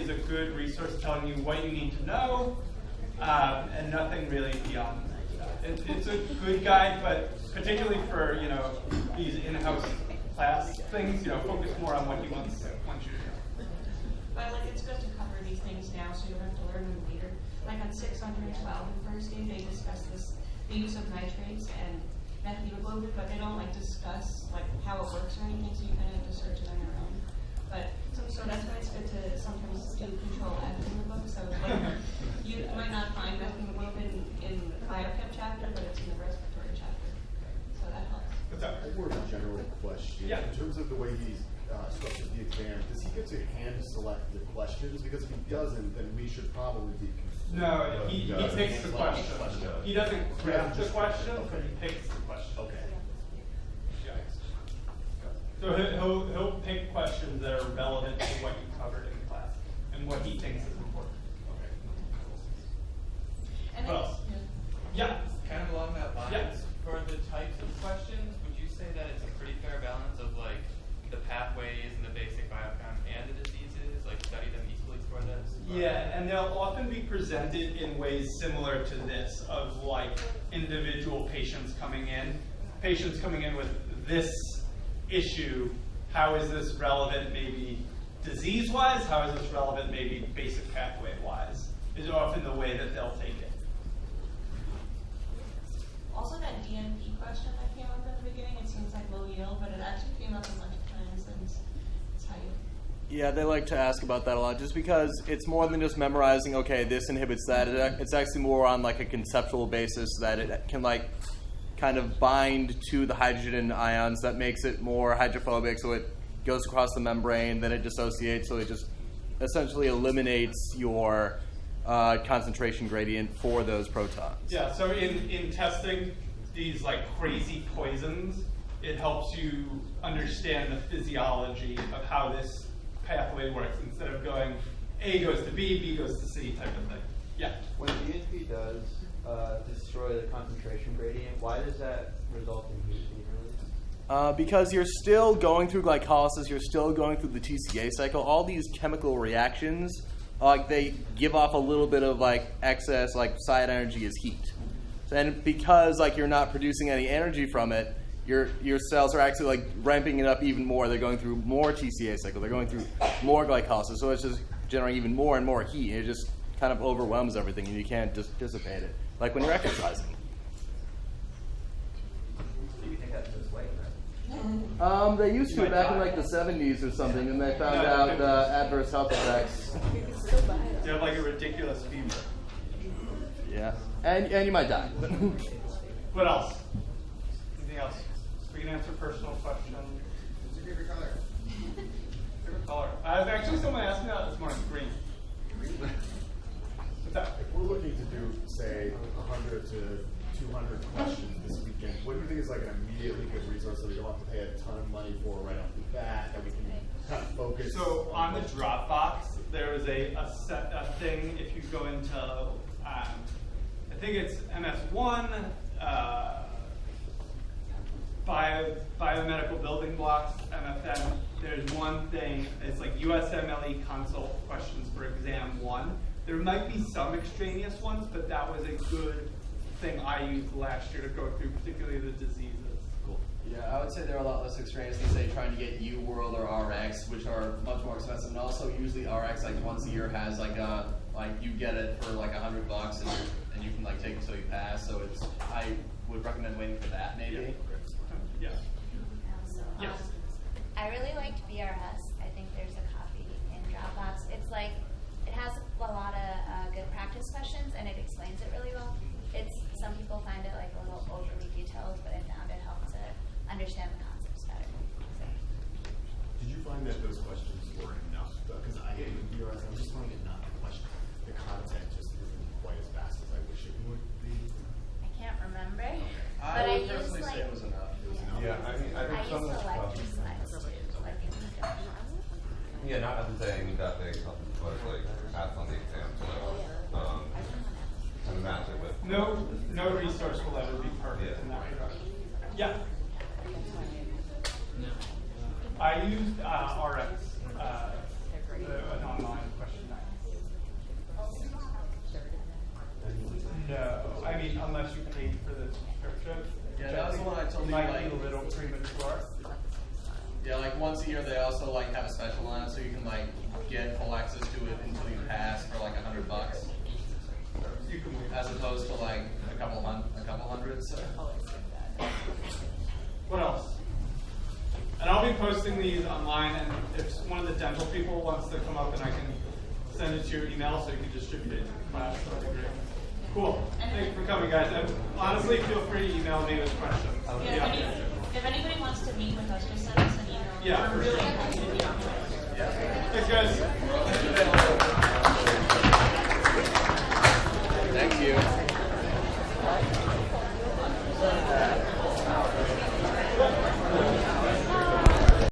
is a good resource telling you what you need to know, and nothing really beyond that. It's a good guide, but particularly for these in-house class things, focus more on what he wants you to know. But it's good to cover these things now, so you don't have to learn them later. Like on 612 in first aid, they discuss the use of nitrates and methemoglobin, but they don't discuss how it works or anything, so you kind of have to search it on your own. But so that's why it's good to sometimes do control F in the book. So you might not find methemoglobin in the biochem chapter, but it's in the respiratory chapter. So that helps. What's up? I have more of a general question. Yeah. In terms of the way he's structured the exam, does he get to hand select the questions? Because if he doesn't, then we should probably be concerned. No, he picks the question. He doesn't craft the question, but he picks the question. Okay. Yeah. So he'll pick questions that are relevant to what you covered in class and what he thinks is important. Okay. And What else? Yeah. Kind of along that line, Yeah. for the types of questions, would you say that it's a pretty fair balance of the pathways and the basic biochem and the diseases, study them equally for this? Yeah, and they'll often be presented in ways similar to this, of individual patients coming in with this issue. How is this relevant maybe disease-wise? How is this relevant maybe basic pathway-wise? Is often the way that they'll take it. also that DNP question that came up at the beginning, it seems low yield, but it actually came up a bunch of times, and it's how you. Yeah, they like to ask about that a lot, just because it's more than just memorizing, okay, this inhibits that. It's actually more on a conceptual basis that it can kind of bind to the hydrogen ions that makes it more hydrophobic, so it goes across the membrane, then it dissociates, so it just essentially eliminates your concentration gradient for those protons. Yeah, so in testing these crazy poisons, it helps you understand the physiology of how this pathway works instead of going A goes to B, B goes to C type of thing. Yeah? When DNP does destroy the concentration gradient, why does that result in heat being released? Because you're still going through glycolysis, you're still going through the TCA cycle. All these chemical reactions, they give off a little bit of excess, side energy is heat. And because you're not producing any energy from it, your cells are actually ramping it up even more. They're going through more TCA cycle. They're going through more glycolysis. So it's just generating even more and more heat. It just kind of overwhelms everything, and you can't just dissipate it, like when you're exercising. Do you think that's just weight, right? They used to back in the 70s or something, and they found out adverse health effects. You have a ridiculous fever. Yeah, and you might die. What else? Anything else? We can answer personal questions. What's your favorite color? Favorite color? Actually, someone asked me that this morning. Green. What's that? If we're looking to do, say, 100 to 200 questions this weekend, what do you think is an immediately good resource that we don't have to pay a ton of money for right off the bat, that we can kind of focus? So on the Dropbox, there is a thing, if you go into, I think it's MS1, biomedical building blocks, MFM. There's one thing, it's USMLE consult questions for exam 1. There might be some extraneous ones, but that was a good thing I used last year to go through, particularly the diseases. Cool. Yeah, I would say there are a lot less extraneous than, say, trying to get UWorld or RX, which are much more expensive. And also, usually RX, once a year has, you get it for, $100, and you can, take it till you pass. So I would recommend waiting for that, maybe. Yeah. Yes. I really liked BRS. I think there's a copy in Dropbox. It's it has a lot of good practice questions, and it explains it really well. Some people find it a little overly detailed, but I found it helped to understand the concepts better. So. Did you find that those questions were enough? Because I was just finding it not the question. The content just isn't quite as fast as I wish it would be. I can't remember. I would personally say it was enough. Yeah, I think I some used of the to stuff. lecture slides too, in the like once a year they also like have a special on it, so you can like get full access to it until you pass for like $100, You can wait. as opposed to like a couple hundred. So. What else? And I'll be posting these online, and if one of the dental people wants to come up and I can send it to your email so you can distribute it to the class, that'd be great. Cool. Thanks for coming, guys. And honestly, feel free to email me with questions. Yeah, if anybody wants to meet with us, just send us an email. Yeah, We're for really sure. happy to meet with you. Thanks, guys.